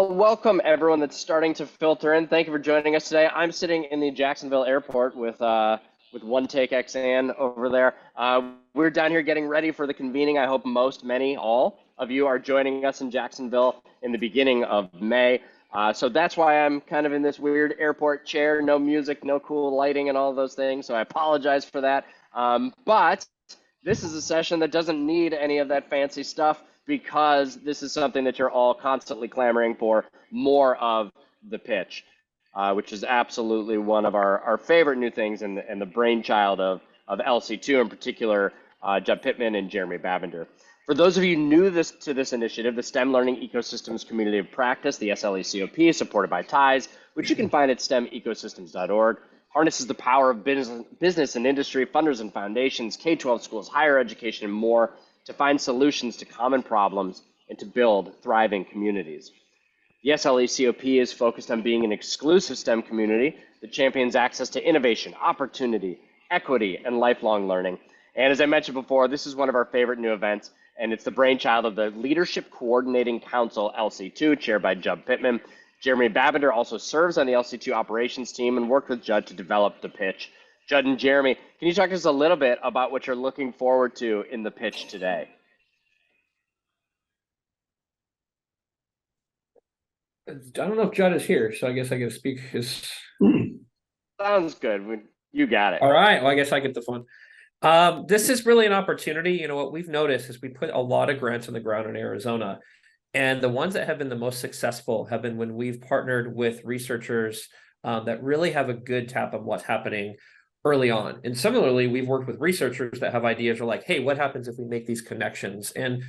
Well, welcome everyone that's starting to filter in. Thank you for joining us today. I'm sitting in the Jacksonville airport with One Take XAN over there. We're down here getting ready for the convening. I hope most, many, all of you are joining us in Jacksonville in the beginning of May. So that's why I'm kind of in this weird airport chair, no music, no cool lighting and all of those things. So I apologize for that. But this is a session that doesn't need any of that fancy stuff because this is something that you're all constantly clamoring for more of the pitch, which is absolutely one of our favorite new things and the brainchild of LC2, in particular, Judd Pittman and Jeremy Bavender. For those of you new to this initiative, the STEM Learning Ecosystems Community of Practice, the SLECOP, supported by TIES, which you can find at stemecosystems.org, harnesses the power of business and industry, funders and foundations, K-12 schools, higher education, and more to find solutions to common problems and to build thriving communities. The SLECOP is focused on being an exclusive STEM community that champions access to innovation, opportunity, equity, and lifelong learning. And as I mentioned before, this is one of our favorite new events, and it's the brainchild of the Leadership Coordinating Council, LC2, chaired by Judd Pittman. Jeremy Bavender also serves on the LC2 operations team and worked with Judd to develop the pitch. Judd and Jeremy, can you talk to us a little bit about what you're looking forward to in the pitch today? I don't know if Judd is here, so I guess I get to speak his. Sounds good. You got it. All right. Well, I guess I get the fun. This is really an opportunity. You know, what we've noticed is we put a lot of grants on the ground in Arizona, and the ones that have been the most successful have been when we've partnered with researchers that really have a good tap on what's happening early on. And similarly, we've worked with researchers that have ideas or like, hey, what happens if we make these connections? And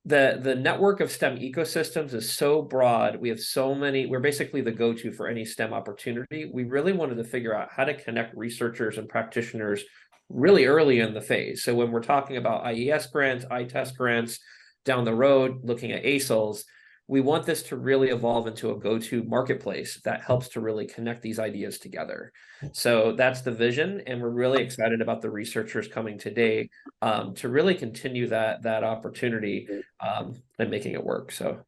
the network of STEM ecosystems is so broad. We have so many, we're basically the go-to for any STEM opportunity. We really wanted to figure out how to connect researchers and practitioners really early in the phase. So when we're talking about IES grants, ITEST grants, down the road, looking at ASILs, we want this to really evolve into a go-to marketplace that helps to really connect these ideas together. So that's the vision, and we're really excited about the researchers coming today to really continue that opportunity and making it work. So.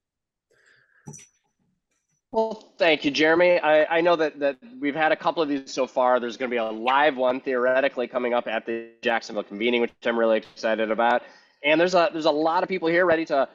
Well, thank you, Jeremy. I know that we've had a couple of these so far. There's going to be a live one theoretically coming up at the Jacksonville convening, which I'm really excited about. And there's a lot of people here ready to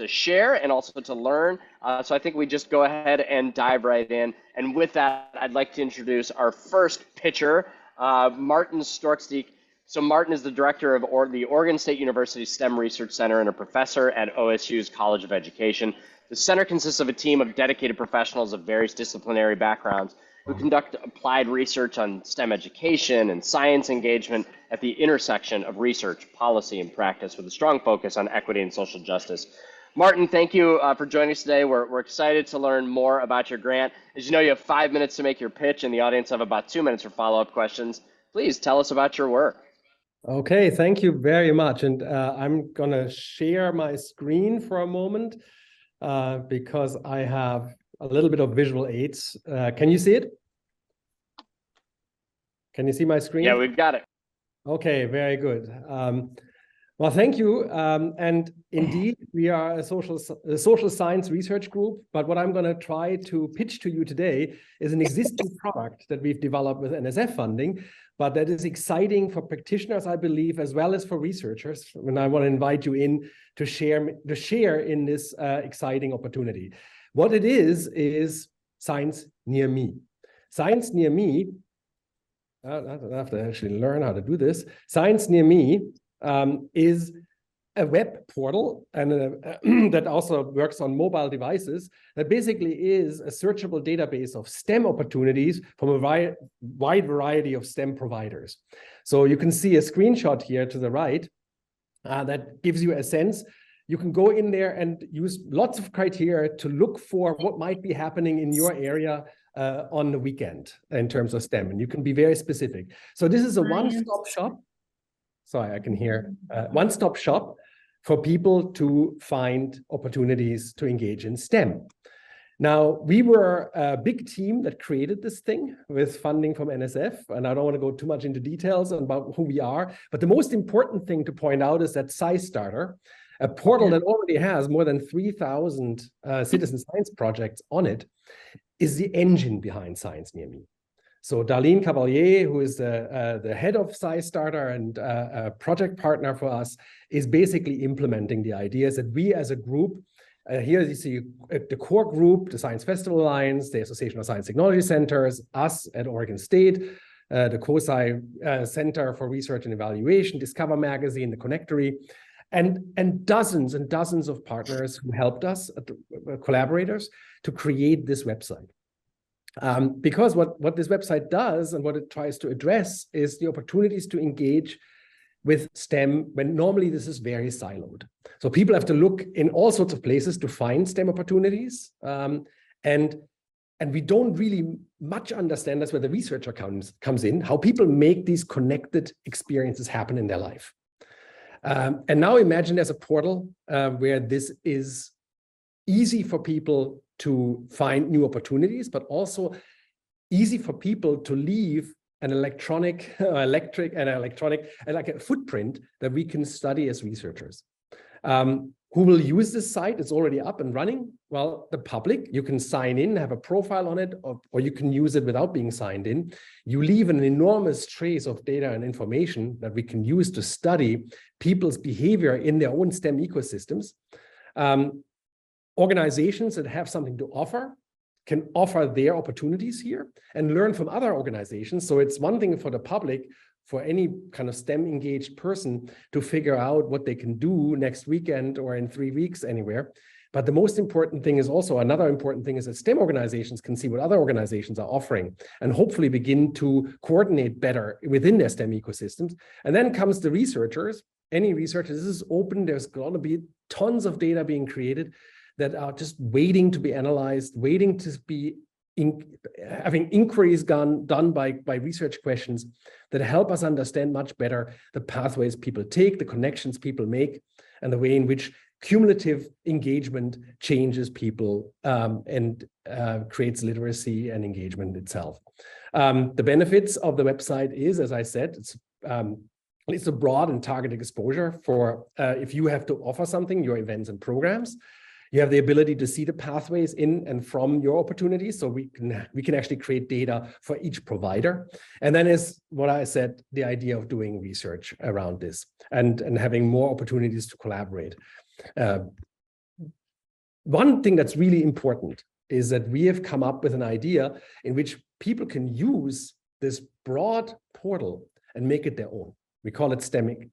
share and also to learn. So I think we just go ahead and dive right in. And with that, I'd like to introduce our first pitcher, Martin Storkstiek. So Martin is the director of the Oregon State University STEM Research Center and a professor at OSU's College of Education. The center consists of a team of dedicated professionals of various disciplinary backgrounds who conduct applied research on STEM education and science engagement at the intersection of research, policy, and practice with a strong focus on equity and social justice. Martin, thank you for joining us today. We're excited to learn more about your grant. As you know, you have 5 minutes to make your pitch, and the audience have about 2 minutes for follow-up questions. Please tell us about your work. Okay, thank you very much. And I'm going to share my screen for a moment because I have a little bit of visual aids. Can you see it? Can you see my screen? Yeah, we've got it. Okay, very good. Well, thank you. And indeed, we are a social science research group. But what I'm going to try to pitch to you today is an existing product that we've developed with NSF funding, but that is exciting for practitioners, I believe, as well as for researchers. And I want to invite you in to share in this exciting opportunity. What it is Science Near Me. Science Near Me, I have to actually learn how to do this. Science Near Me is a web portal and that also works on mobile devices that basically is a searchable database of STEM opportunities from a wide variety of STEM providers. So you can see a screenshot here to the right that gives you a sense. You can go in there and use lots of criteria to look for what might be happening in your area on the weekend in terms of STEM, and you can be very specific. So this is a one-stop shop. Sorry, I can hear. One-stop shop for people to find opportunities to engage in STEM. Now, we were a big team that created this thing with funding from NSF, and I don't want to go too much into details about who we are, but the most important thing to point out is that SciStarter, a portal that already has more than 3,000 citizen science projects on it, is the engine behind Science Near Me. So Darlene Cavalier, who is the head of SciStarter and a project partner for us, is basically implementing the ideas that we as a group, here you see the core group, the Science Festival Alliance, the Association of Science Technology Centers, us at Oregon State, the COSI Center for Research and Evaluation, Discover Magazine, the Connectory, and dozens of partners who helped us, collaborators, to create this website. Because what this website does and what it tries to address is the opportunities to engage with STEM when normally this is very siloed. So people have to look in all sorts of places to find STEM opportunities. And we don't really much understand, that's where the researcher comes in, how people make these connected experiences happen in their life. And now imagine there's a portal where this is easy for people to find new opportunities, but also easy for people to leave an like a footprint that we can study as researchers. Who will use this site? It's already up and running. Well, the public, you can sign in, have a profile on it, or you can use it without being signed in. You leave an enormous trace of data and information that we can use to study people's behavior in their own STEM ecosystems. Organizations that have something to offer can offer their opportunities here and learn from other organizations. So it's one thing for the public, for any kind of STEM engaged person to figure out what they can do next weekend or in 3 weeks anywhere. But the most important thing is also, another important thing is that STEM organizations can see what other organizations are offering and hopefully begin to coordinate better within their STEM ecosystems. And then comes the researchers, any researcher, this is open, there's going to be tons of data being created that are just waiting to be analyzed, waiting to be having inquiries done by research questions that help us understand much better the pathways people take, the connections people make, and the way in which cumulative engagement changes people and creates literacy and engagement itself. The benefits of the website is, as I said, it's a broad and targeted exposure for if you have to offer something, your events and programs. You have the ability to see the pathways in and from your opportunities. So we can actually create data for each provider. And then is what I said, the idea of doing research around this and having more opportunities to collaborate. One thing that's really important is that we have come up with an idea in which people can use this broad portal and make it their own. We call it STEM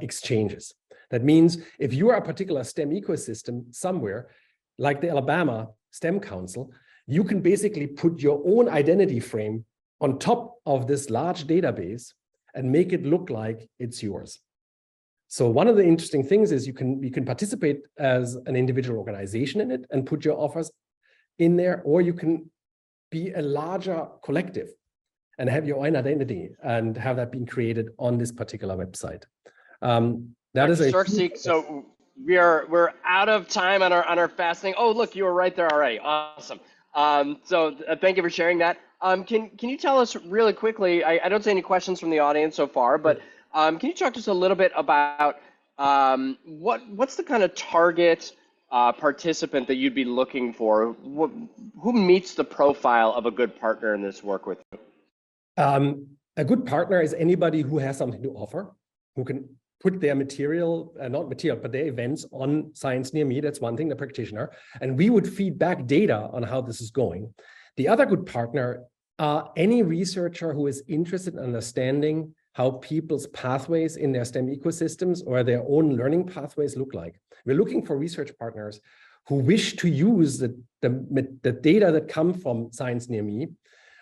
exchanges. That means if you are a particular STEM ecosystem somewhere, like the Alabama STEM Council, you can basically put your own identity frame on top of this large database and make it look like it's yours. So one of the interesting things is you can participate as an individual organization in it and put your offers in there, or you can be a larger collective and have your own identity and have that being created on this particular website. That is a Sarkisic, so we're out of time on our fasting. Oh, look, you were right there already. Awesome. So thank you for sharing that. Can you tell us really quickly? I don't see any questions from the audience so far, but can you talk to us a little bit about what's the kind of target participant that you'd be looking for? Who meets the profile of a good partner in this work with you? A good partner is anybody who has something to offer, who can put their material, not material, but their events on Science Near Me. That's one thing, the practitioner. And we would feed back data on how this is going. The other good partner are any researcher who is interested in understanding how people's pathways in their STEM ecosystems or their own learning pathways look like. We're looking for research partners who wish to use the data that come from Science Near Me,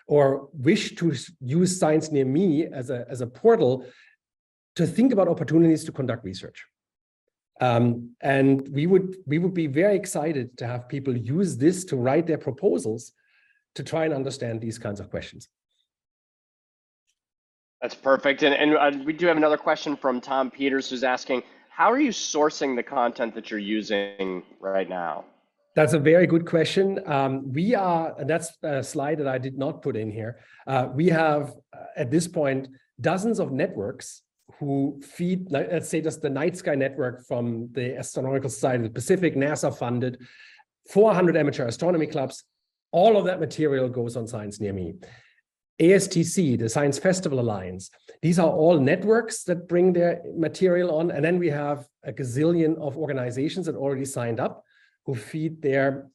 or wish to use Science Near Me as a portal to think about opportunities to conduct research. And we would be very excited to have people use this to write their proposals to try and understand these kinds of questions. That's perfect. And we do have another question from Tom Peters, who's asking, how are you sourcing the content that you're using right now? That's a very good question. And that's a slide that I did not put in here. We have, at this point, dozens of networks who feed, let's say, just the Night Sky Network from the Astronomical Society of the Pacific, NASA funded, 400 amateur astronomy clubs. All of that material goes on Science Near Me. ASTC, the Science Festival Alliance, these are all networks that bring their material on. And then we have a gazillion of organizations that already signed up who feed their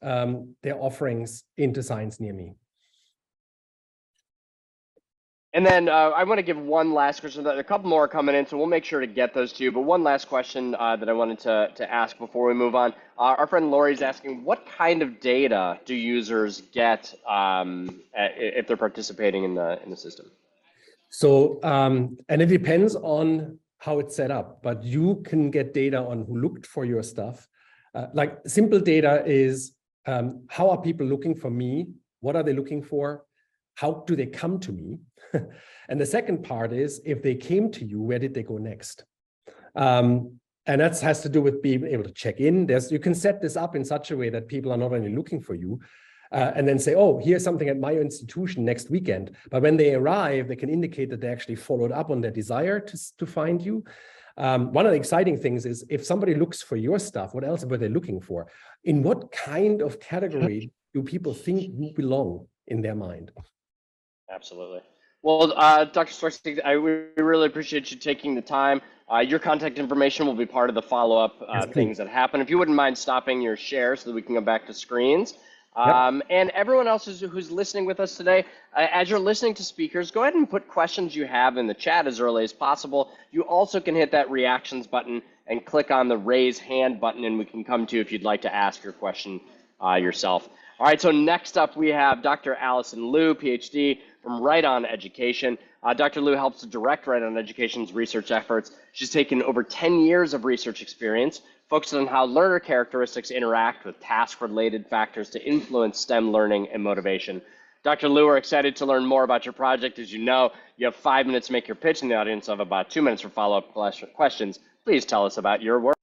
offerings into Science Near Me. And then I want to give one last question. A couple more are coming in, so we'll make sure to get those to you. But one last question that I wanted to ask before we move on. Our friend Lori is asking, what kind of data do users get if they're participating in the system? So, and it depends on how it's set up, but you can get data on who looked for your stuff. Like simple data is, how are people looking for me? What are they looking for? How do they come to me? And the second part is, if they came to you, where did they go next? And that has to do with being able to check in. You can set this up in such a way that people are not only looking for you, and then say, oh, here's something at my institution next weekend. But when they arrive, they can indicate that they actually followed up on their desire to find you. One of the exciting things is, if somebody looks for your stuff, what else were they looking for? In what kind of category do people think you belong in their mind? Absolutely. Well, Dr. Swartz, we really appreciate you taking the time. Your contact information will be part of the follow-up things that happen. If you wouldn't mind stopping your share so that we can go back to screens. And everyone else who's listening with us today, as you're listening to speakers, go ahead and put questions you have in the chat as early as possible. You also can hit that reactions button and click on the raise hand button, and we can come to you if you'd like to ask your question yourself. All right, so next up we have Dr. Allison Liu, PhD from Right On Education. Dr. Liu helps to direct Right On Education's research efforts. She's taken over 10 years of research experience, focused on how learner characteristics interact with task-related factors to influence STEM learning and motivation. Dr. Liu, we're excited to learn more about your project. As you know, you have 5 minutes to make your pitch in the audience of about 2 minutes for follow-up questions. Please tell us about your work.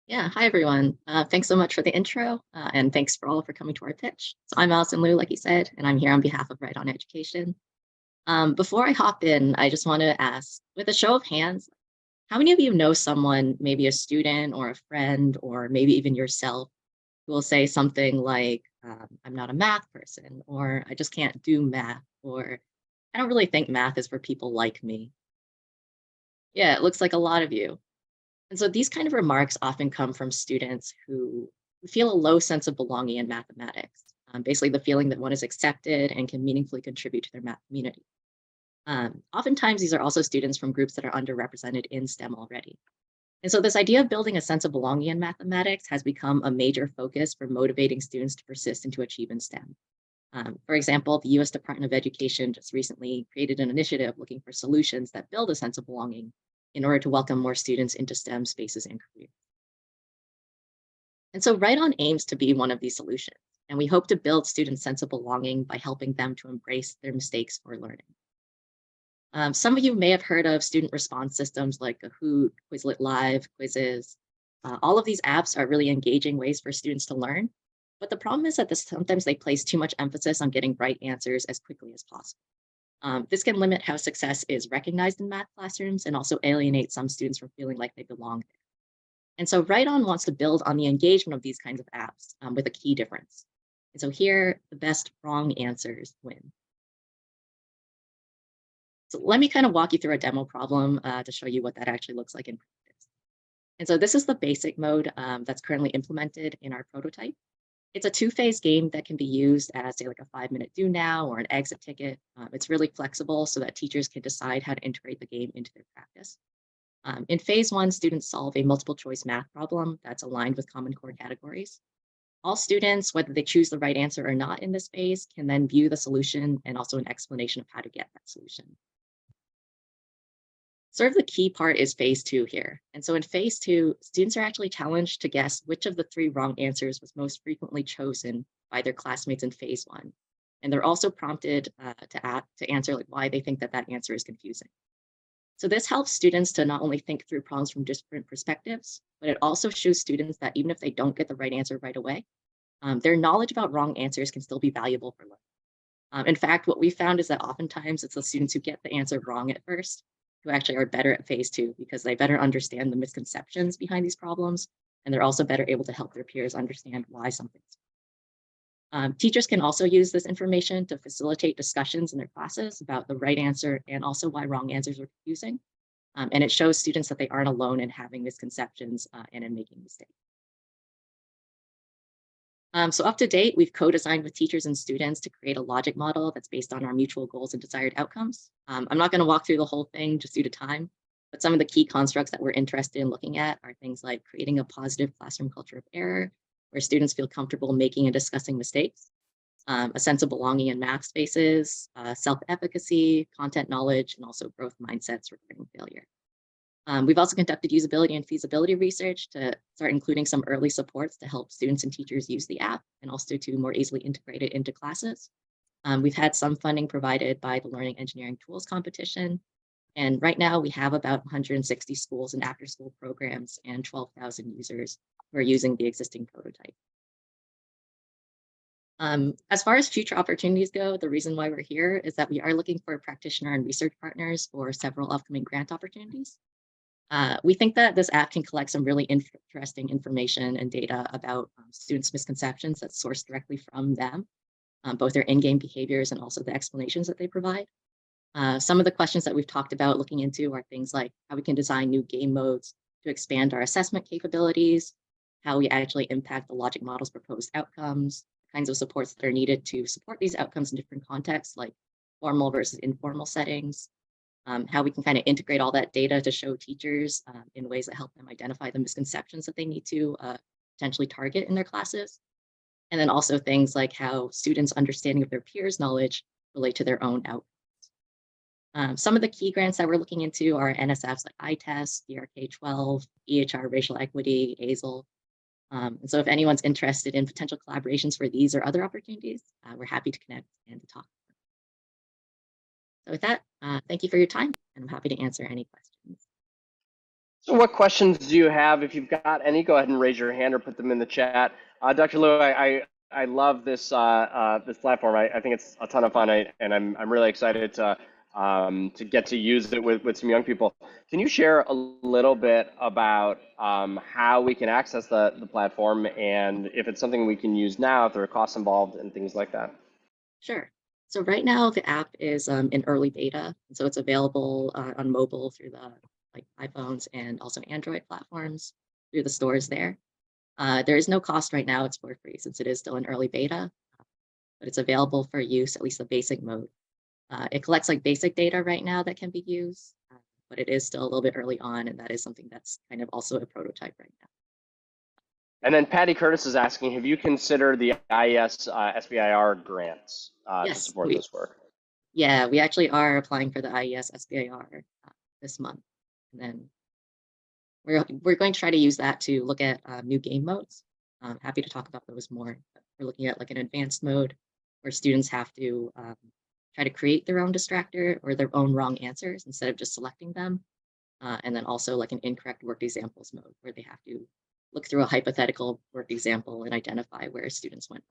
Yeah, hi everyone. Thanks so much for the intro, and thanks for all for coming to our pitch. So I'm Allison Liu, like you said, and I'm here on behalf of Right On Education. Before I hop in, I just want to ask, with a show of hands, how many of you know someone, maybe a student or a friend, or maybe even yourself, who will say something like, I'm not a math person, or I just can't do math, or I don't really think math is for people like me? Yeah, it looks like a lot of you. And so these kind of remarks often come from students who feel a low sense of belonging in mathematics, basically the feeling that one is accepted and can meaningfully contribute to their math community. Oftentimes, these are also students from groups that are underrepresented in STEM already. And so this idea of building a sense of belonging in mathematics has become a major focus for motivating students to persist and to achieve in STEM. For example, the US Department of Education just recently created an initiative looking for solutions that build a sense of belonging in order to welcome more students into STEM spaces and careers. And so Right On aims to be one of these solutions, and we hope to build students' sense of belonging by helping them to embrace their mistakes for learning. Some of you may have heard of student response systems like Kahoot, Quizlet Live, Quizzes. All of these apps are really engaging ways for students to learn, but the problem is that sometimes they place too much emphasis on getting right answers as quickly as possible. This can limit how success is recognized in math classrooms and also alienate some students from feeling like they belong there. And so Right On wants to build on the engagement of these kinds of apps with a key difference. And so here, the best wrong answers win. So let me kind of walk you through a demo problem to show you what that actually looks like in practice. And so this is the basic mode that's currently implemented in our prototype. It's a 2-phase game that can be used as, say, like a 5-minute do now or an exit ticket. It's really flexible so that teachers can decide how to integrate the game into their practice. In phase 1, students solve a multiple choice math problem that's aligned with Common Core categories. All students, whether they choose the right answer or not in this phase, can then view the solution and also an explanation of how to get that solution. Sort of the key part is phase 2 here. And so in phase 2, students are actually challenged to guess which of the 3 wrong answers was most frequently chosen by their classmates in phase 1. And they're also prompted to answer like why they think that that answer is confusing. So this helps students to not only think through problems from different perspectives, but it also shows students that even if they don't get the right answer right away, their knowledge about wrong answers can still be valuable for learning. In fact, what we found is that oftentimes it's the students who get the answer wrong at first who actually are better at phase two because they better understand the misconceptions behind these problems, and they're also better able to help their peers understand why something's. Teachers can also use this information to facilitate discussions in their classes about the right answer and also why wrong answers are confusing. And it shows students that they aren't alone in having misconceptions and in making mistakes. So up to date, we've co-designed with teachers and students to create a logic model that's based on our mutual goals and desired outcomes. I'm not going to walk through the whole thing just due to time, but some of the key constructs that we're interested in looking at are things like creating a positive classroom culture of error, where students feel comfortable making and discussing mistakes, a sense of belonging in math spaces, self-efficacy, content knowledge, and also growth mindsets regarding failure. We've also conducted usability and feasibility research to start including some early supports to help students and teachers use the app and also to more easily integrate it into classes. We've had some funding provided by the Learning Engineering Tools competition. And right now we have about 160 schools and after-school programs and 12,000 users who are using the existing prototype. As far as future opportunities go, the reason why we're here is that we are looking for practitioner and research partners for several upcoming grant opportunities. We think that this app can collect some really interesting information and data about students' misconceptions that's sourced directly from them, both their in-game behaviors and also the explanations that they provide. Some of the questions that we've talked about looking into are things like how we can design new game modes to expand our assessment capabilities, how we actually impact the logic model's proposed outcomes, kinds of supports that are needed to support these outcomes in different contexts, like formal versus informal settings, how we can kind of integrate all that data to show teachers in ways that help them identify the misconceptions that they need to potentially target in their classes. And then also things like how students' understanding of their peers' knowledge relate to their own outcomes. Some of the key grants that we're looking into are NSFs like iTest, DRK-12, EHR Racial Equity, AZEL. And so if anyone's interested in potential collaborations for these or other opportunities, we're happy to connect and to talk. So with that, thank you for your time, and I'm happy to answer any questions. So what questions do you have? If you've got any, go ahead and raise your hand or put them in the chat. Dr. Liu, I love this this platform. I think it's a ton of fun, and I'm really excited to get to use it with some young people. Can you share a little bit about how we can access the platform and if it's something we can use now, if there are costs involved and things like that? Sure. So right now the app is in early beta, and so it's available on mobile through the iPhones and also Android platforms through the stores there. There is no cost right now; it's for free since it is still in early beta, but it's available for use, at least the basic mode. It collects like basic data right now that can be used, but it is still a little bit early on, and that is something that's kind of also a prototype right now. And then Patty Curtis is asking, have you considered the IES SBIR grants to Yes, support this work? Yeah, we actually are applying for the IES SBIR this month. And then we're going to try to use that to look at new game modes. I'm happy to talk about those more. We're looking at like an advanced mode where students have to try to create their own distractor or their own wrong answers instead of just selecting them. And then also like an incorrect worked examples mode where they have to look through a hypothetical worked example and identify where students went.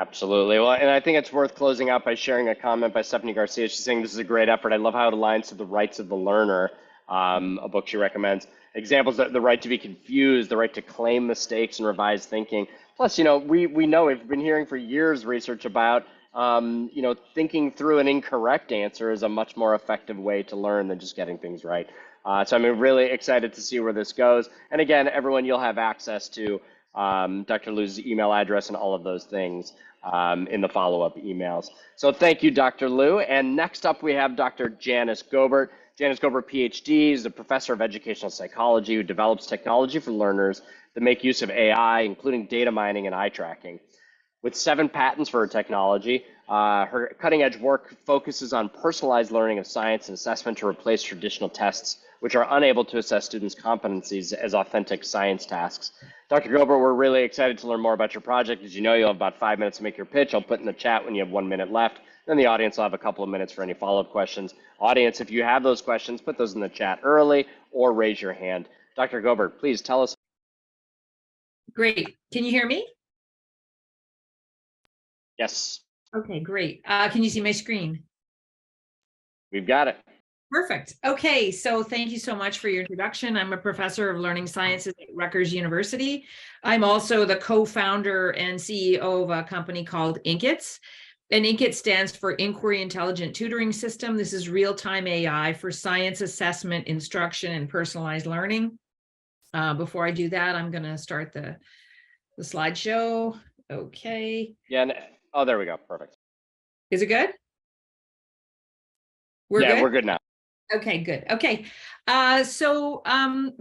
Absolutely. Well, and I think it's worth closing out by sharing a comment by Stephanie Garcia. She's saying this is a great effort. I love how it aligns to the rights of the learner, a book she recommends. Examples that the right to be confused, the right to claim mistakes and revise thinking. Plus, we know we've been hearing for years research about, thinking through an incorrect answer is a much more effective way to learn than just getting things right. So I'm really excited to see where this goes. And again, everyone, you'll have access to Dr. Liu's email address and all of those things in the follow-up emails. So thank you, Dr. Liu. And next up, we have Dr. Janice Gobert. Janice Gobert, PhD, is a professor of educational psychology who develops technology for learners that make use of AI, including data mining and eye tracking. With 7 patents for her technology, her cutting-edge work focuses on personalized learning of science and assessment to replace traditional tests, which are unable to assess students' competencies as authentic science tasks. Dr. Gobert, we're really excited to learn more about your project. As you know, you'll have about 5 minutes to make your pitch. I'll put in the chat when you have 1 minute left. Then the audience will have a couple of minutes for any follow-up questions. Audience, if you have those questions, put those in the chat early or raise your hand. Dr. Gobert, please tell us. Great. Can you hear me? Yes. Okay, great. Can you see my screen? We've got it. Perfect. Okay, so thank you so much for your introduction. I'm a professor of learning sciences at Rutgers University. I'm also the co-founder and CEO of a company called Inkits. And Inkit stands for Inquiry Intelligent Tutoring System. This is real-time AI for science assessment, instruction, and personalized learning. Before I do that, I'm going to start the slideshow. Okay. Yeah. Oh, there we go. Perfect. Is it good? We're Yeah, good? we're good now. Okay, good. Okay.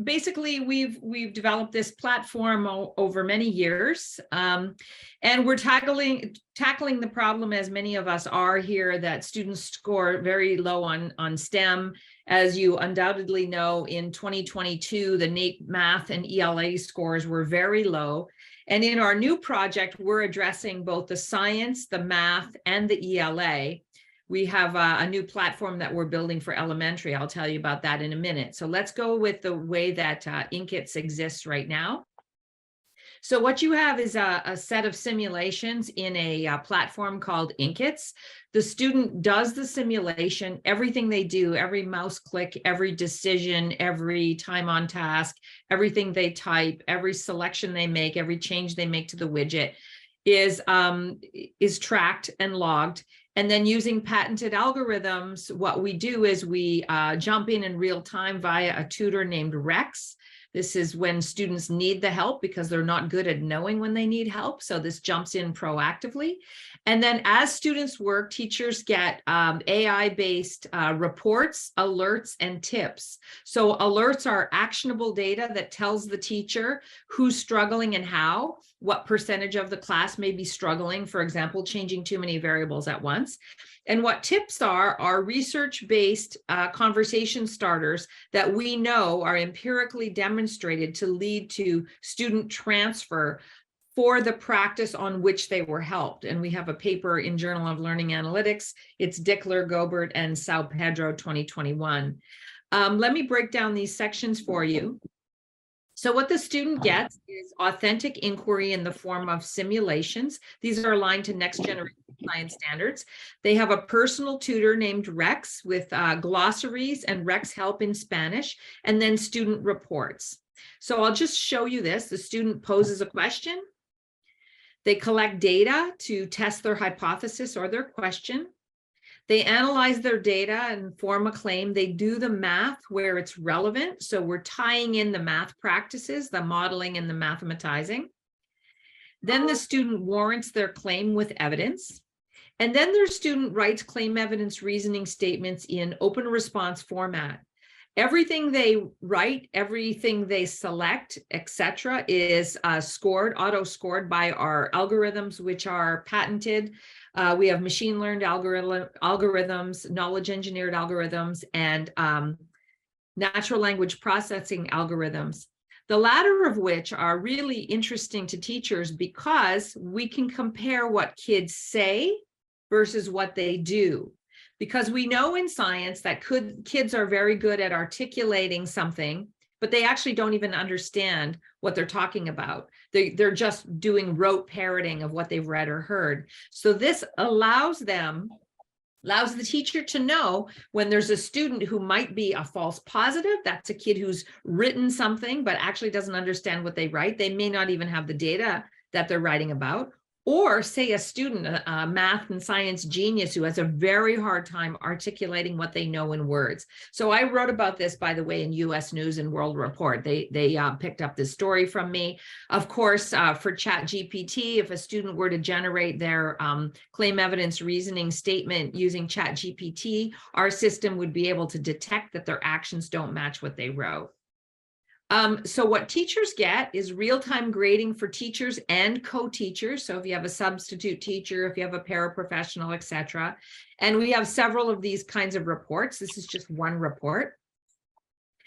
Basically we've developed this platform over many years. And we're tackling the problem, as many of us are here, that students score very low on STEM. As you undoubtedly know, in 2022, the NAEP math and ELA scores were very low. And in our new project, we're addressing both the science, the math, and the ELA. We have a new platform that we're building for elementary. I'll tell you about that in a minute. So let's go with the way that Inkits exists right now. So what you have is a set of simulations in a platform called Inkits. The student does the simulation, everything they do, every mouse click, every decision, every time on task, everything they type, every selection they make, every change they make to the widget is tracked and logged. And then using patented algorithms, what we do is we jump in real time via a tutor named Rex. This is when students need the help because they're not good at knowing when they need help. So this jumps in proactively. And then as students work, teachers get AI-based reports, alerts, and tips. So alerts are actionable data that tells the teacher who's struggling and how, what percentage of the class may be struggling, for example, changing too many variables at once. And what tips are research-based conversation starters that we know are empirically demonstrated to lead to student transfer for the practice on which they were helped. And we have a paper in Journal of Learning Analytics. It's Dickler, Gobert, and Sao Pedro 2021. Let me break down these sections for you. So what the student gets is authentic inquiry in the form of simulations. These are aligned to next generation science standards. They have a personal tutor named Rex with glossaries and Rex help in Spanish, and then student reports. So I'll just show you this. The student poses a question. They collect data to test their hypothesis or their question. They analyze their data and form a claim. They do the math where it's relevant. So we're tying in the math practices, the modeling and the mathematizing. Then the student warrants their claim with evidence. And then their student writes claim evidence reasoning statements in open response format. Everything they write, everything they select, etc., is auto-scored by our algorithms, which are patented. We have machine learned algorithms, knowledge engineered algorithms, and natural language processing algorithms. The latter of which are really interesting to teachers because we can compare what kids say versus what they do. Because we know in science that kids are very good at articulating something, but they actually don't even understand what they're talking about. They're just doing rote parroting of what they've read or heard. So this allows the teacher to know when there's a student who might be a false positive. That's a kid who's written something, but actually doesn't understand what they write. They may not even have the data that they're writing about. Or say a student, a math and science genius who has a very hard time articulating what they know in words. So I wrote about this, by the way, in US News and World Report. They picked up this story from me. Of course, for ChatGPT, if a student were to generate their claim evidence reasoning statement using ChatGPT, our system would be able to detect that their actions don't match what they wrote. So what teachers get is real-time grading for teachers and co-teachers. So if you have a substitute teacher, if you have a paraprofessional, etc. And we have several of these kinds of reports. This is just one report.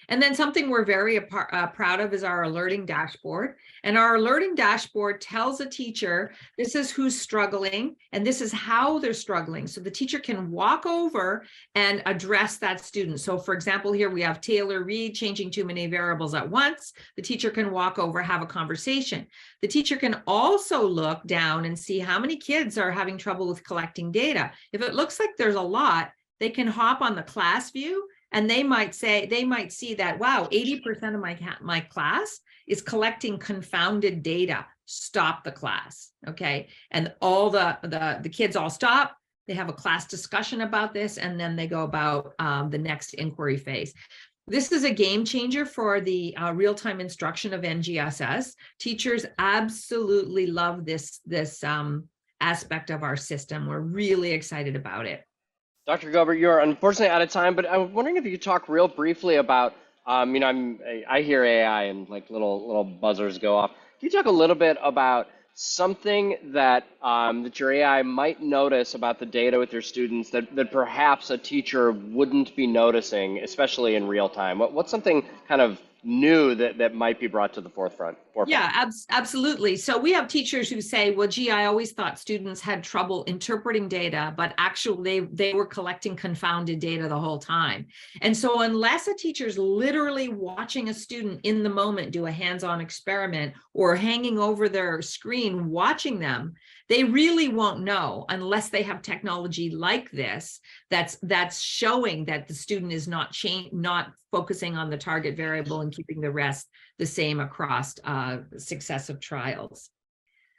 And then something we're very proud of is our alerting dashboard. And our alerting dashboard tells a teacher, this is who's struggling and this is how they're struggling. So the teacher can walk over and address that student. So for example, here we have Taylor Reed changing too many variables at once. The teacher can walk over, have a conversation. The teacher can also look down and see how many kids are having trouble with collecting data. If it looks like there's a lot, they can hop on the class view and they might see that, wow, 80% of my class is collecting confounded data. Stop the class, okay? And all the kids all stop. They have a class discussion about this, and then they go about the next inquiry phase. This is a game changer for the real-time instruction of NGSS. Teachers absolutely love this aspect of our system. We're really excited about it. Dr. Gobert, you're unfortunately out of time, but I'm wondering if you could talk real briefly about, you know, I hear AI and like little buzzers go off. Can you talk a little bit about something that that your AI might notice about the data with your students that perhaps a teacher wouldn't be noticing, especially in real time? What's something kind of new that might be brought to the forefront? Yeah, absolutely. So we have teachers who say, well, gee, I always thought students had trouble interpreting data, but actually they were collecting confounded data the whole time. And so unless a teacher's literally watching a student in the moment do a hands-on experiment or hanging over their screen watching them, they really won't know unless they have technology like this that's showing that the student is not focusing on the target variable and keeping the rest the same across successive trials.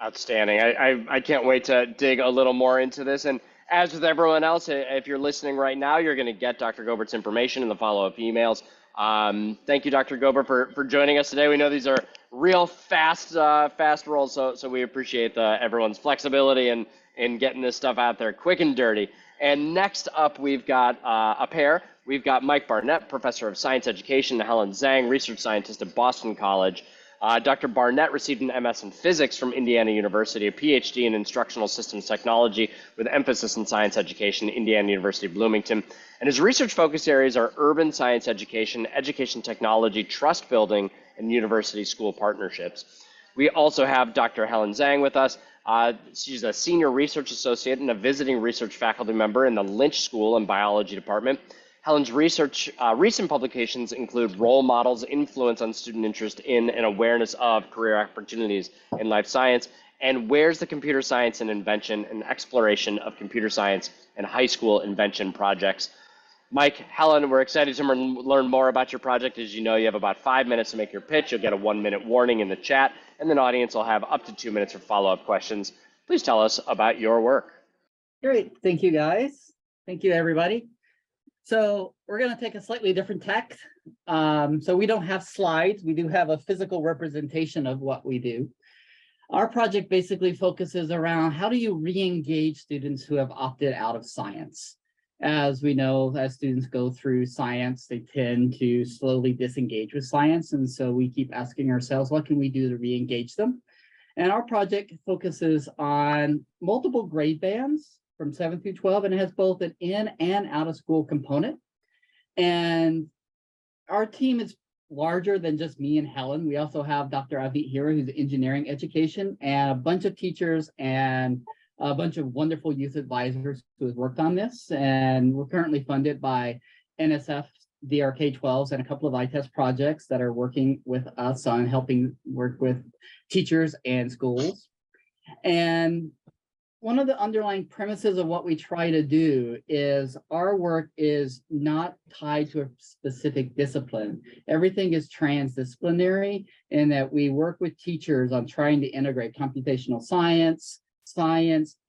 Outstanding. I can't wait to dig a little more into this. And as with everyone else, if you're listening right now, you're going to get Dr. Gobert's information in the follow-up emails. Thank you, Dr. Gobert, for joining us today. We know these are real fast rolls, so we appreciate everyone's flexibility in getting this stuff out there quick and dirty. And next up, we've got a pair. We've got Mike Barnett, Professor of Science Education, and Helen Zhang, Research Scientist at Boston College. Dr. Barnett received an MS in Physics from Indiana University, a PhD in Instructional Systems Technology with emphasis in Science Education, Indiana University Bloomington. And his research focus areas are urban science education, education technology, trust building, and university school partnerships. We also have Dr. Helen Zhang with us. She's a senior research associate and a visiting research faculty member in the Lynch School and Biology Department. Helen's research recent publications include Role Models, Influence on Student Interest in and Awareness of Career Opportunities in Life Science, and Where's the Computer Science and Invention, an exploration of computer science and high school invention projects. Mike, Helen, we're excited to learn more about your project. As you know, you have about 5 minutes to make your pitch. You'll get a 1-minute warning in the chat, and the audience will have up to 2 minutes for follow-up questions. Please tell us about your work. Great. Thank you, guys. Thank you, everybody. So we're going to take a slightly different tack. So we don't have slides. We do have a physical representation of what we do. Our project basically focuses around how do you re-engage students who have opted out of science. As we know, as students go through science, they tend to slowly disengage with science. And so we keep asking ourselves, what can we do to re-engage them? And our project focuses on multiple grade bands from 7 through 12, and it has both an in and out of school component. And our team is larger than just me and Helen. We also have Dr. Avit Hira, who's engineering education, and a bunch of teachers and a bunch of wonderful youth advisors who have worked on this. And we're currently funded by NSF, DRK-12s, and a couple of ITEST projects that are working with us on helping work with teachers and schools. And one of the underlying premises of what we try to do is our work is not tied to a specific discipline. Everything is transdisciplinary in that we work with teachers on trying to integrate computational science,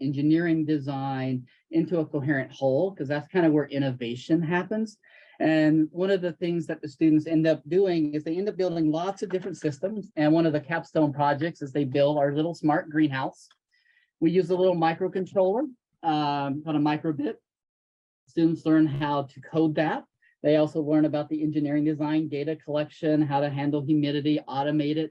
engineering design into a coherent whole, because that's kind of where innovation happens. And one of the things that the students end up doing is they end up building lots of different systems. And one of the capstone projects is they build our little smart greenhouse. We use a little microcontroller called a microbit. Students learn how to code that. They also learn about the engineering design, data collection, how to handle humidity, automate it.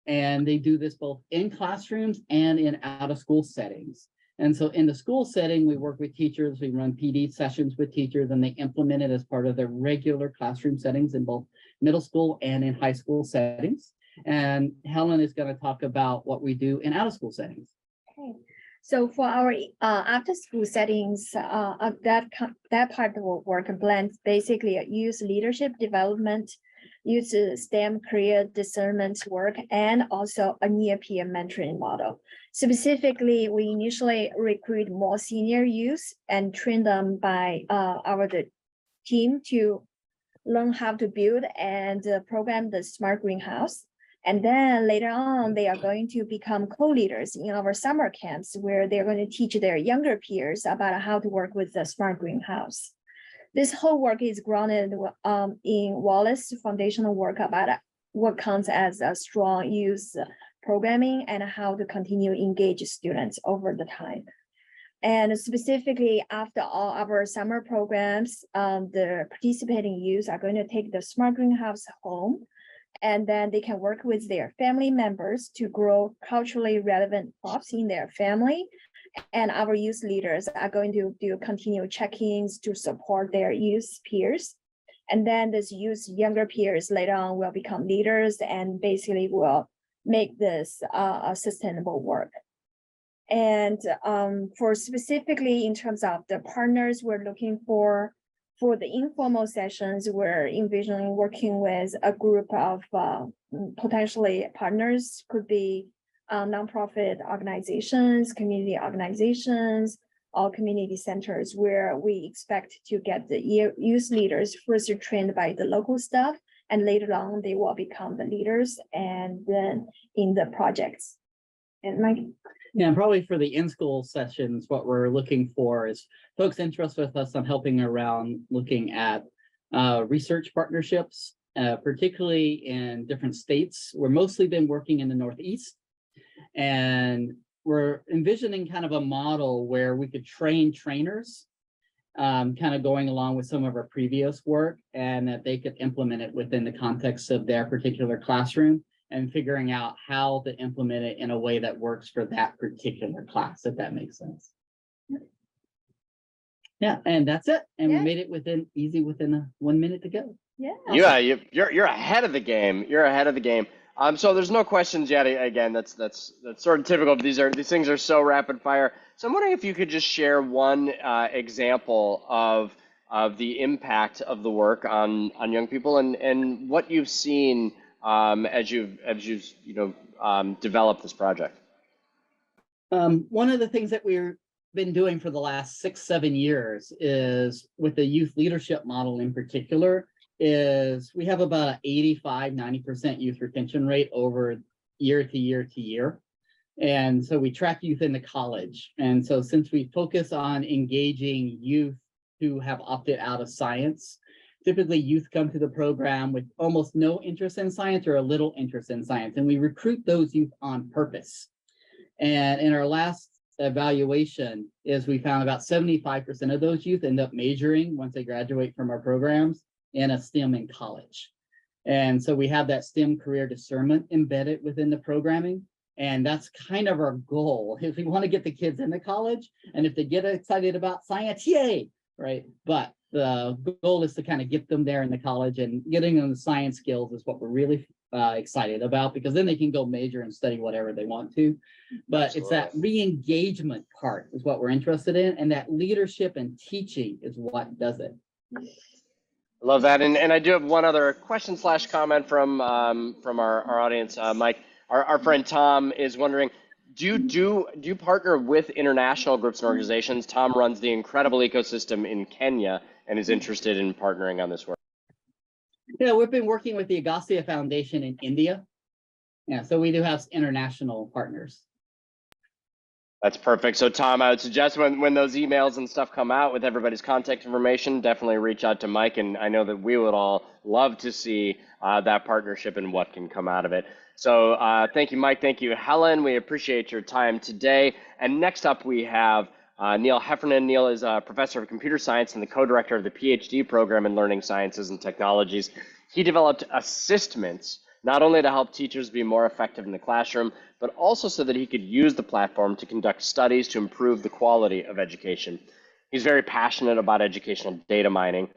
And they do this both in classrooms and in out of school settings. And so in the school setting, we work with teachers, we run PD sessions with teachers, and they implement it as part of their regular classroom settings in both middle school and in high school settings. And Helen is going to talk about what we do in out of school settings. Okay. So for our after school settings, that part of our work blends basically youth leadership development, youth STEM career discernment work, and also a near peer mentoring model. Specifically, we initially recruit more senior youth and train them by the team to learn how to build and program the smart greenhouse. And then later on, they are going to become co-leaders in our summer camps, where they're going to teach their younger peers about how to work with the smart greenhouse. This whole work is grounded in Wallace foundational work about what counts as a strong youth programming and how to continue to engage students over the time. And specifically, after all our summer programs, the participating youth are going to take the smart greenhouse home, and then they can work with their family members to grow culturally relevant crops in their family. And our youth leaders are going to do continual check-ins to support their youth peers. And then this youth younger peers later on will become leaders and basically will make this a sustainable work. And for specifically in terms of the partners we're looking for the informal sessions, we're envisioning working with a group of potentially partners, could be nonprofit organizations, community organizations, or community centers, where we expect to get the youth leaders first trained by the local staff, and later on they will become the leaders and then in the projects. And Mike? Yeah, and probably for the in-school sessions, what we're looking for is folks interested with us on helping around looking at research partnerships, particularly in different states. We're mostly been working in the Northeast, and we're envisioning kind of a model where we could train trainers, kind of going along with some of our previous work, and that they could implement it within the context of their particular classroom, and figuring out how to implement it in a way that works for that particular class, if that makes sense. Yeah, and that's it. And Yeah. we made it within 1 minute to go. Yeah. Yeah, you're ahead of the game. You're ahead of the game. So there's no questions yet. Again, that's sort of typical. These things are so rapid fire. So I'm wondering if you could just share one example of the impact of the work on young people and what you've seen as you've developed this project. One of the things that we've been doing for the last 6-7 years is with the youth leadership model in particular, is we have about an 85-90% youth retention rate over year to year to year. And so we track youth into college. And so since we focus on engaging youth who have opted out of science, typically youth come to the program with almost no interest in science or a little interest in science. And we recruit those youth on purpose. And in our last evaluation is we found about 75% of those youth end up majoring once they graduate from our programs in a STEM in college. And so we have that STEM career discernment embedded within the programming. And that's kind of our goal. If we want to get the kids into college, and if they get excited about science, yay, right? But the goal is to kind of get them there in the college, and getting them the science skills is what we're really excited about, because then they can go major and study whatever they want to. But it's that re-engagement part is what we're interested in, and that leadership and teaching is what does it. I love that. And I do have one other question / comment from our audience. Mike, our friend Tom is wondering, do you partner with international groups and organizations? Tom runs the incredible ecosystem in Kenya and is interested in partnering on this work. Yeah, we've been working with the Agastya Foundation in India. Yeah, so we do have international partners. That's perfect. So Tom, I would suggest when those emails and stuff come out with everybody's contact information, definitely reach out to Mike. And I know that we would all love to see that partnership and what can come out of it. So thank you, Mike. Thank you, Helen. We appreciate your time today. And next up, we have Neil Heffernan. Neil is a professor of computer science and the co-director of the PhD program in learning sciences and technologies. He developed assistments not only to help teachers be more effective in the classroom, but also so that he could use the platform to conduct studies to improve the quality of education. He's very passionate about educational data mining.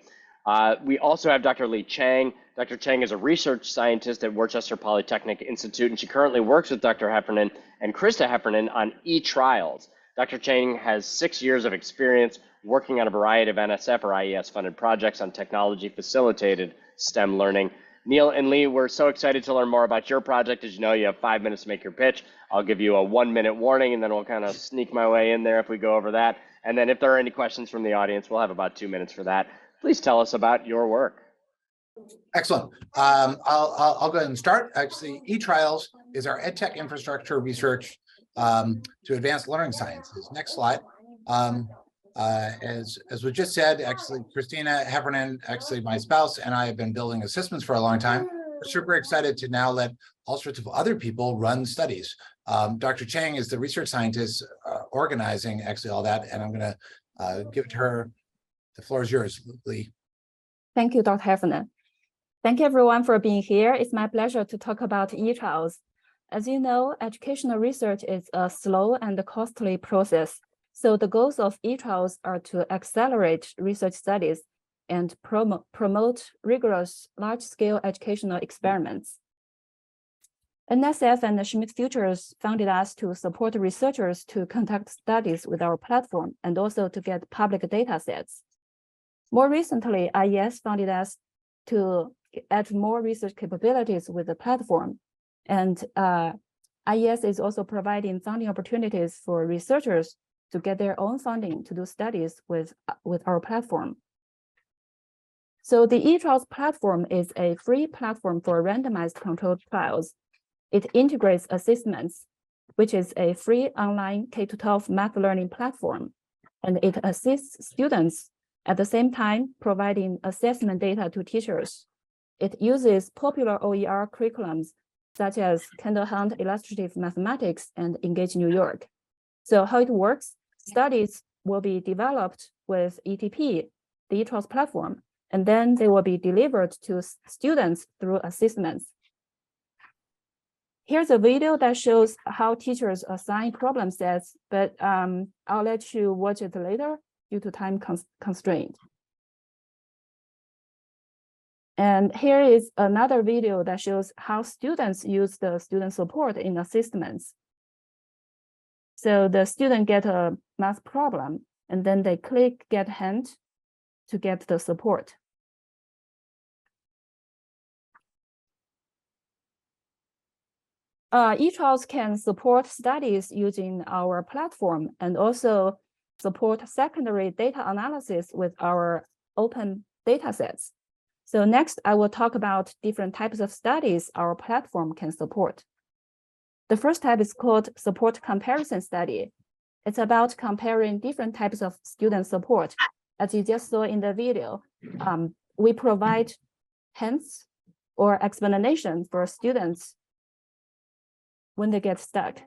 We also have Dr. Lee Chang. Dr. Chang is a research scientist at Worcester Polytechnic Institute, and she currently works with Dr. Heffernan and Krista Heffernan on e-trials. Dr. Chang has 6 years of experience working on a variety of NSF or IES-funded projects on technology-facilitated STEM learning. Neil and Lee, we're so excited to learn more about your project. As you know, you have 5 minutes to make your pitch. I'll give you a 1-minute warning, and then we'll kind of sneak my way in there if we go over that. And then if there are any questions from the audience, we'll have about 2 minutes for that. Please tell us about your work. Excellent. I'll go ahead and start. Actually, eTrials is our EdTech infrastructure research to advance learning sciences. Next slide. As was just said, actually, Christina Heffernan, actually my spouse, and I have been building assessments for a long time. We're super excited to now let all sorts of other people run studies. Dr. Chang is the research scientist organizing actually all that, and I'm going to give it to her. The floor is yours, Lee. Thank you, Dr. Heffernan. Thank you everyone for being here. It's my pleasure to talk about eTrials. As you know, educational research is a slow and costly process. So the goals of eTrials are to accelerate research studies and promote rigorous large-scale educational experiments. NSF and Schmidt Futures funded us to support researchers to conduct studies with our platform and also to get public data sets. More recently, IES funded us to add more research capabilities with the platform. And IES is also providing funding opportunities for researchers to get their own funding to do studies with our platform. So the eTrials platform is a free platform for randomized controlled trials. It integrates assessments, which is a free online K-12 math learning platform, and it assists students at the same time providing assessment data to teachers. It uses popular OER curriculums such as Kendall Hunt Illustrative Mathematics and Engage New York. So how it works, studies will be developed with ETP, the eTrials platform, and then they will be delivered to students through assessments. Here's a video that shows how teachers assign problem sets, but I'll let you watch it later due to time constraint. And here is another video that shows how students use the student support in assessments. So the student get a math problem, and then they click Get Hand to get the support. eTrials can support studies using our platform and also support secondary data analysis with our open data sets. So next, I will talk about different types of studies our platform can support. The first type is called support comparison study. It's about comparing different types of student support. As you just saw in the video, we provide hints or explanation for students when they get stuck.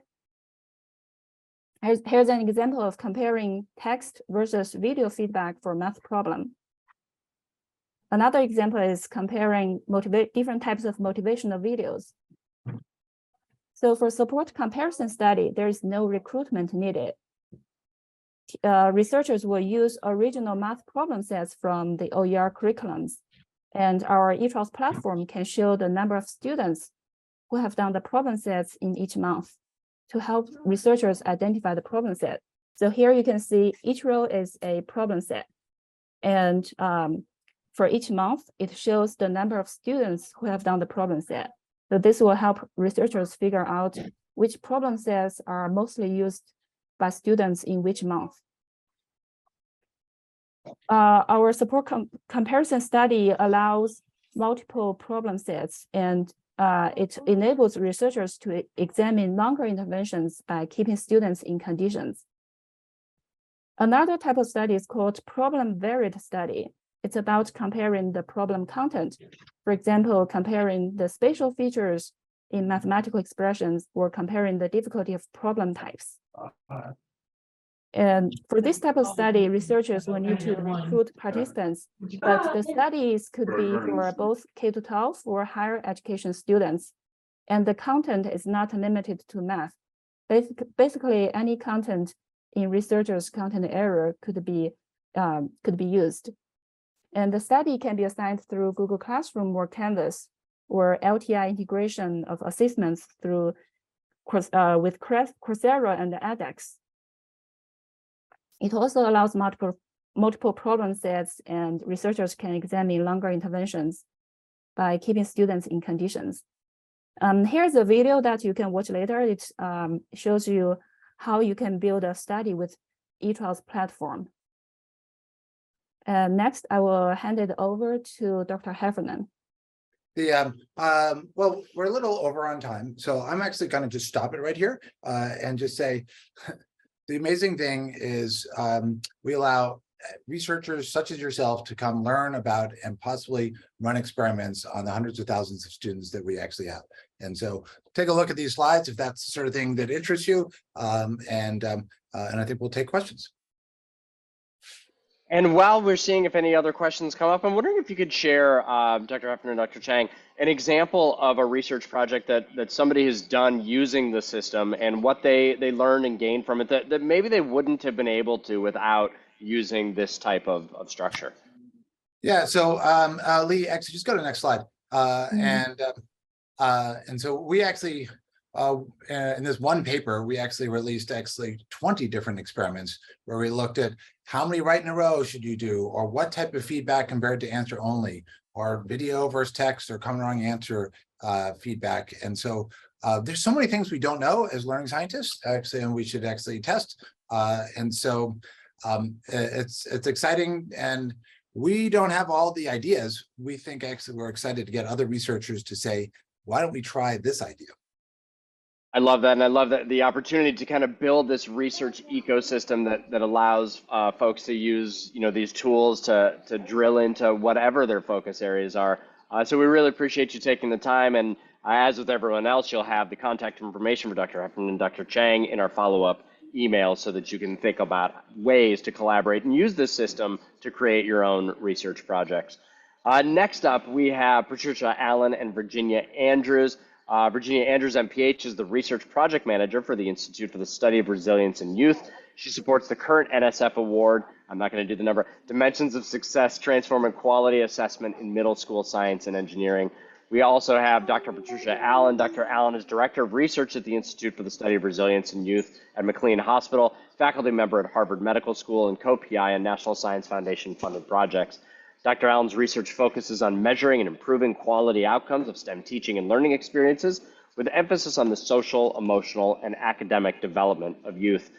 Here's an example of comparing text versus video feedback for math problem. Another example is comparing different types of motivational videos. So for support comparison study, there is no recruitment needed. Researchers will use original math problem sets from the OER curriculums, and our eTrials platform can show the number of students who have done the problem sets in each month to help researchers identify the problem set. So here you can see each row is a problem set. And for each month, it shows the number of students who have done the problem set. So this will help researchers figure out which problem sets are mostly used by students in which month. Our support comparison study allows multiple problem sets, and it enables researchers to examine longer interventions by keeping students in conditions. Another type of study is called problem-varied study. It's about comparing the problem content. For example, comparing the spatial features in mathematical expressions or comparing the difficulty of problem types. And for this type of study, researchers will need to recruit participants, but the studies could be for both K-12 or higher education students. And the content is not limited to math. Basically, any content in researchers' content area could be used. And the study can be assigned through Google Classroom or Canvas, or LTI integration of assessments through with Coursera and edX. It also allows multiple problem sets, and researchers can examine longer interventions by keeping students in conditions. Here's a video that you can watch later. It shows you how you can build a study with eTrials platform. Next, I will hand it over to Dr. Heffernan. Well, we're a little over on time, so I'm actually going to just stop it right here and just say the amazing thing is we allow researchers such as yourself to come learn about and possibly run experiments on the hundreds of thousands of students that we actually have. And so take a look at these slides if that's the sort of thing that interests you, and I think we'll take questions. And while we're seeing if any other questions come up, I'm wondering if you could share, Dr. Heffernan and Dr. Chang, an example of a research project that somebody has done using the system and what they learned and gained from it that maybe they wouldn't have been able to without using this type of structure. Yeah, so Lee, actually just go to the next slide. And so we actually, in this one paper, we actually released 20 different experiments where we looked at how many right in a row should you do, or what type of feedback compared to answer only, or video versus text, or common wrong answer feedback. And so there's so many things we don't know as learning scientists, actually, and we should actually test. And so it's exciting, and we don't have all the ideas. We think actually we're excited to get other researchers to say, why don't we try this idea? I love that, and I love that the opportunity to kind of build this research ecosystem that allows folks to use these tools to drill into whatever their focus areas are. So we really appreciate you taking the time, and as with everyone else, you'll have the contact information for Dr. Heffernan and Dr. Chang in our follow-up email so that you can think about ways to collaborate and use this system to create your own research projects. Next up, we have Patricia Allen and Virginia Andrews. Virginia Andrews, MPH, is the Research Project Manager for the Institute for the Study of Resilience in Youth. She supports the current NSF award, I'm not going to do the number, Dimensions of Success, Transforming Quality Assessment in Middle School Science and Engineering. We also have Dr. Patricia Allen. Dr. Allen is Director of Research at the Institute for the Study of Resilience in Youth at McLean Hospital, faculty member at Harvard Medical School, and co-PI on National Science Foundation funded projects. Dr. Allen's research focuses on measuring and improving quality outcomes of STEM teaching and learning experiences with emphasis on the social, emotional, and academic development of youth.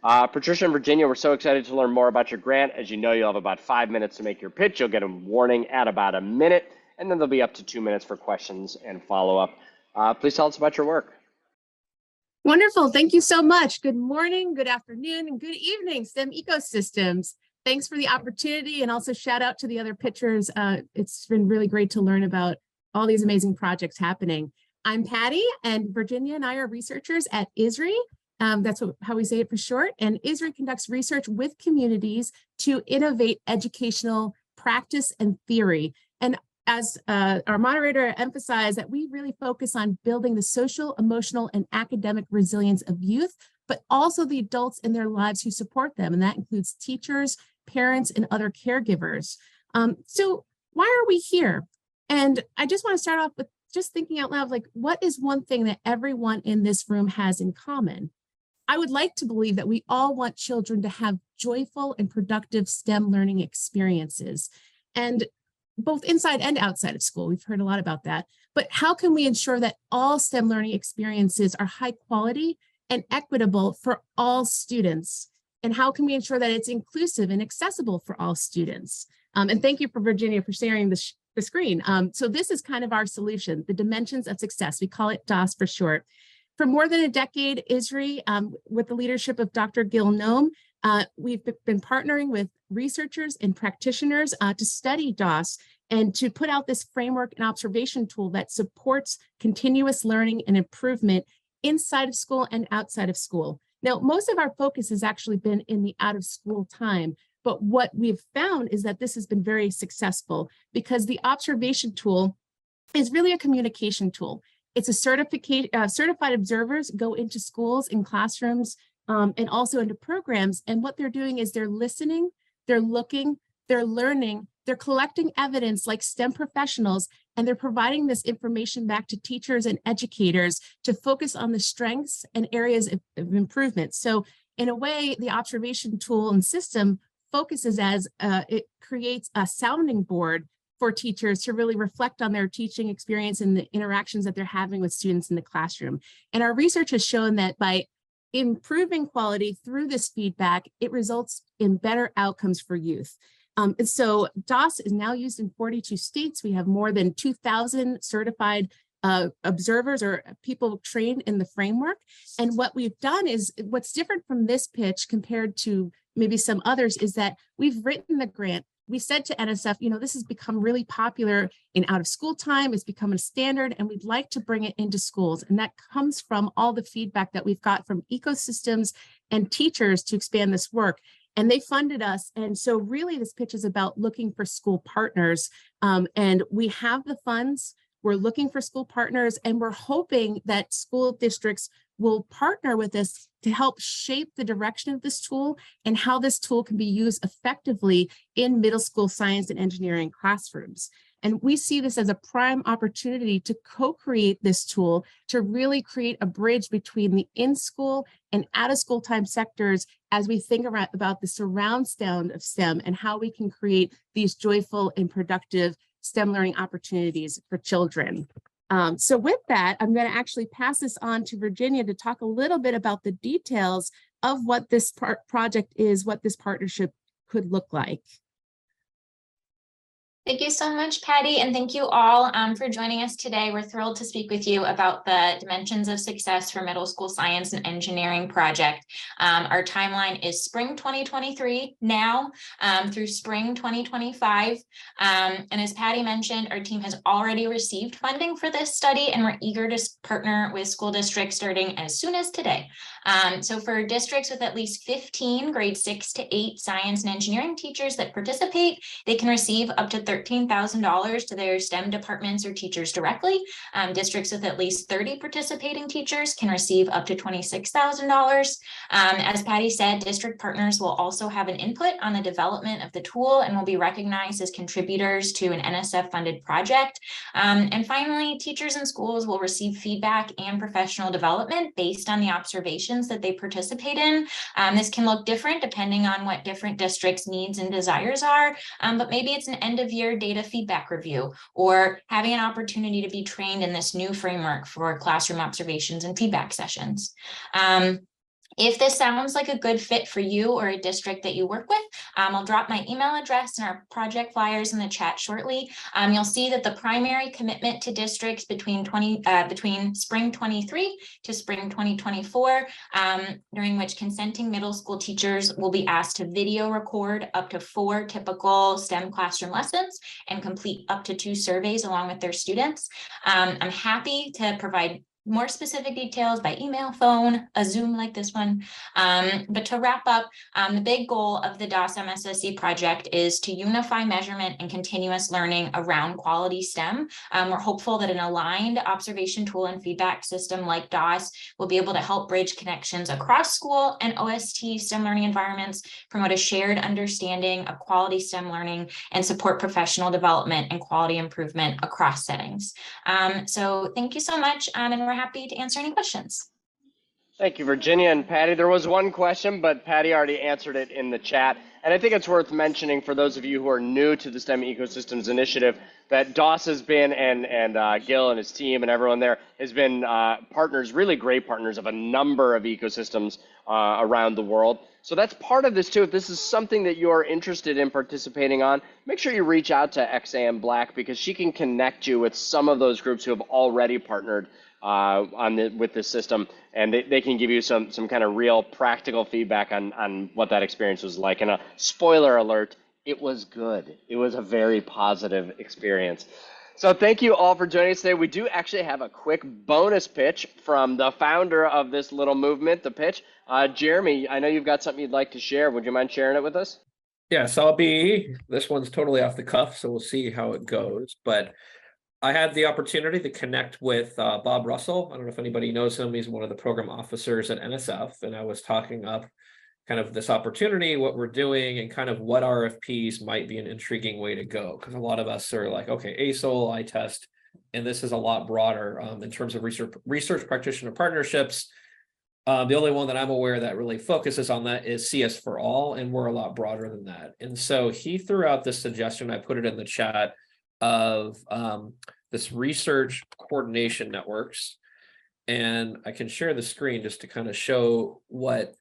Patricia and Virginia, we're so excited to learn more about your grant. As you know, you'll have about 5 minutes to make your pitch. You'll get a warning at about a minute, and then there'll be up to 2 minutes for questions and follow-up. Please tell us about your work. Wonderful. Thank you so much. Good morning, good afternoon, and good evening, STEM ecosystems. Thanks for the opportunity, and also shout out to the other pitchers. It's been really great to learn about all these amazing projects happening. I'm Patty, and Virginia and I are researchers at ISRI. That's how we say it for short. And ISRI conducts research with communities to innovate educational practice and theory. And as our moderator emphasized, that we really focus on building the social, emotional, and academic resilience of youth, but also the adults in their lives who support them. And that includes teachers, parents, and other caregivers. So why are we here? And I just want to start off with just thinking out loud, like, what is one thing that everyone in this room has in common? I would like to believe that we all want children to have joyful and productive STEM learning experiences, and both inside and outside of school. We've heard a lot about that. But how can we ensure that all STEM learning experiences are high quality and equitable for all students? And how can we ensure that it's inclusive and accessible for all students? And thank you for Virginia for sharing the screen. So this is kind of our solution, the Dimensions of Success. We call it DOS for short. For more than a decade, ISRI, with the leadership of Dr. Gil Noem, we've been partnering with researchers and practitioners to study DOS and to put out this framework and observation tool that supports continuous learning and improvement inside of school and outside of school. Now, most of our focus has actually been in the out of school time, but what we've found is that this has been very successful because the observation tool is really a communication tool. It's a certified observers go into schools and classrooms and also into programs. And what they're doing is they're listening, they're looking, they're learning, they're collecting evidence like STEM professionals, and they're providing this information back to teachers and educators to focus on the strengths and areas of improvement. So in a way, the observation tool and system focuses as it creates a sounding board for teachers to really reflect on their teaching experience and the interactions that they're having with students in the classroom. And our research has shown that by improving quality through this feedback, it results in better outcomes for youth. And so DOS is now used in 42 states. We have more than 2,000 certified observers or people trained in the framework. And what we've done is, what's different from this pitch compared to maybe some others is that we've written the grant. We said to NSF, you know, this has become really popular in out of school time. It's become a standard, and we'd like to bring it into schools. And that comes from all the feedback that we've got from ecosystems and teachers to expand this work. And they funded us. And so really this pitch is about looking for school partners. And we have the funds. We're looking for school partners, and we're hoping that school districts will partner with us to help shape the direction of this tool and how this tool can be used effectively in middle school science and engineering classrooms. And we see this as a prime opportunity to co-create this tool to really create a bridge between the in-school and out-of-school time sectors as we think about the surround sound of STEM and how we can create these joyful and productive STEM learning opportunities for children. So with that, I'm going to actually pass this on to Virginia to talk a little bit about the details of what this project is, what this partnership could look like. Thank you so much, Patty, and thank you all for joining us today. We're thrilled to speak with you about the Dimensions of Success for Middle School Science and Engineering project. Our timeline is spring 2023 now through spring 2025. And as Patty mentioned, our team has already received funding for this study, and we're eager to partner with school districts starting as soon as today. So for districts with at least 15 grade 6 to 8 science and engineering teachers that participate, they can receive up to $13,000 to their STEM departments or teachers directly. Districts with at least 30 participating teachers can receive up to $26,000. As Patty said, district partners will also have an input on the development of the tool and will be recognized as contributors to an NSF funded project. And finally, teachers and schools will receive feedback and professional development based on the observations that they participate in. This can look different depending on what different districts' needs and desires are, but maybe it's an end of year data feedback review or having an opportunity to be trained in this new framework for classroom observations and feedback sessions. If this sounds like a good fit for you or a district that you work with, I'll drop my email address and our project flyers in the chat shortly. You'll see that the primary commitment to districts between spring 23 to spring 2024, during which consenting middle school teachers will be asked to video record up to 4 typical STEM classroom lessons and complete up to 2 surveys along with their students. I'm happy to provide more specific details by email, phone, a Zoom like this one. But to wrap up, the big goal of the DOS MSSC project is to unify measurement and continuous learning around quality STEM. We're hopeful that an aligned observation tool and feedback system like DOS will be able to help bridge connections across school and OST STEM learning environments, promote a shared understanding of quality STEM learning, and support professional development and quality improvement across settings. So thank you so much, and we're happy to answer any questions. Thank you, Virginia and Patty. There was one question, but Patty already answered it in the chat. And I think it's worth mentioning for those of you who are new to the STEM Ecosystems Initiative that DOS has been, and Gil and his team and everyone there has been partners, really great partners of a number of ecosystems around the world. So that's part of this too. If this is something that you're interested in participating on, make sure you reach out to XAM Black because she can connect you with some of those groups who have already partnered with this system, and they can give you some kind of real practical feedback on what that experience was like. And a spoiler alert, it was good. It was a very positive experience. So thank you all for joining us today. We do actually have a quick bonus pitch from the founder of this little movement, The Pitch. Jeremy, I know you've got something you'd like to share. Would you mind sharing it with us? Yeah, so this one's totally off the cuff, so we'll see how it goes. But I had the opportunity to connect with Bob Russell. I don't know if anybody knows him. He's one of the program officers at NSF, and I was talking up kind of this opportunity, what we're doing, and kind of what RFPs might be an intriguing way to go. Because a lot of us are like, okay, ASOL, iTest, and this is a lot broader in terms of research practitioner partnerships. The only one that I'm aware that really focuses on that is CS for All, and we're a lot broader than that. And so he threw out this suggestion, I put it in the chat, of this research coordination networks. And I can share the screen just to kind of show what,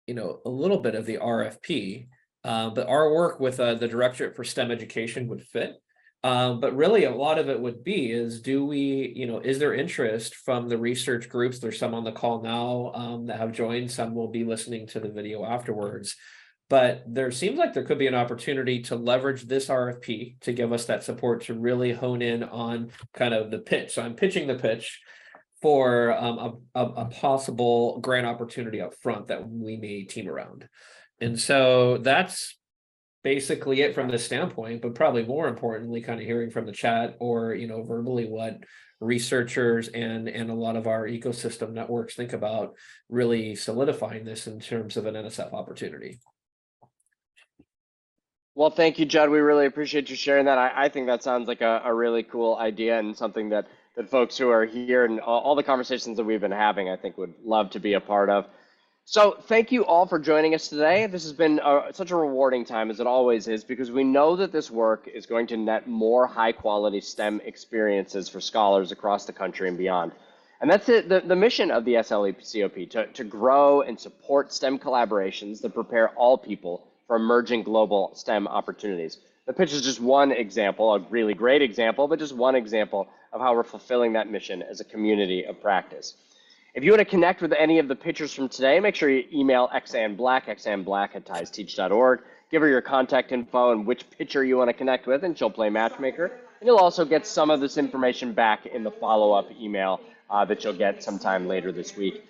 a little bit of the RFP, but our work with the Directorate for STEM Education would fit. But really a lot of it would be is, is there interest from the research groups? There's some on the call now that have joined, some will be listening to the video afterwards. But there seems like there could be an opportunity to leverage this RFP to give us that support to really hone in on kind of the pitch. So I'm pitching the pitch for a possible grant opportunity up front that we may team around. And so that's basically it from this standpoint, but probably more importantly, kind of hearing from the chat or, verbally what researchers and a lot of our ecosystem networks think about really solidifying this in terms of an NSF opportunity. Well, thank you, Judd. We really appreciate you sharing that. I think that sounds like a really cool idea and something that folks who are here and all the conversations that we've been having, I think would love to be a part of. So thank you all for joining us today. This has been such a rewarding time, as it always is, because we know that this work is going to net more high-quality STEM experiences for scholars across the country and beyond. And that's the mission of the SLE-COP, to grow and support STEM collaborations that prepare all people for emerging global STEM opportunities. The pitch is just one example, a really great example, but just one example of how we're fulfilling that mission as a community of practice. If you want to connect with any of the pitchers from today, make sure you email Xanne Black, xanneblack@tiesteach.org. Give her your contact info and which pitcher you want to connect with, and she'll play matchmaker. And you'll also get some of this information back in the follow-up email that you'll get sometime later this week.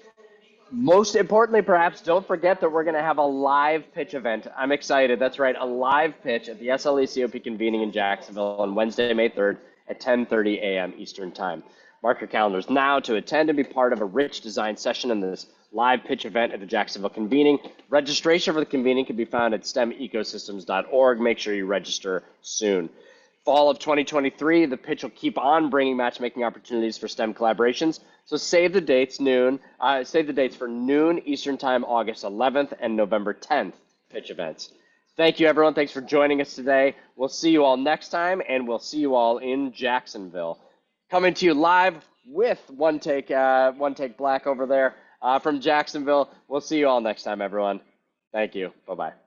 Most importantly, perhaps, don't forget that we're going to have a live pitch event. I'm excited. That's right, a live pitch at the SLE-COP convening in Jacksonville on Wednesday, May 3rd at 10:30 a.m. Eastern Time. Mark your calendars now to attend and be part of a rich design session in this live pitch event at the Jacksonville convening. Registration for the convening can be found at stemecosystems.org. Make sure you register soon. Fall of 2023, the pitch will keep on bringing matchmaking opportunities for STEM collaborations. So save the dates for noon Eastern Time, August 11th and November 10th pitch events. Thank you, everyone. Thanks for joining us today. We'll see you all next time, and we'll see you all in Jacksonville. Coming to you live with One Take Black over there from Jacksonville. We'll see you all next time, everyone. Thank you. Bye-bye.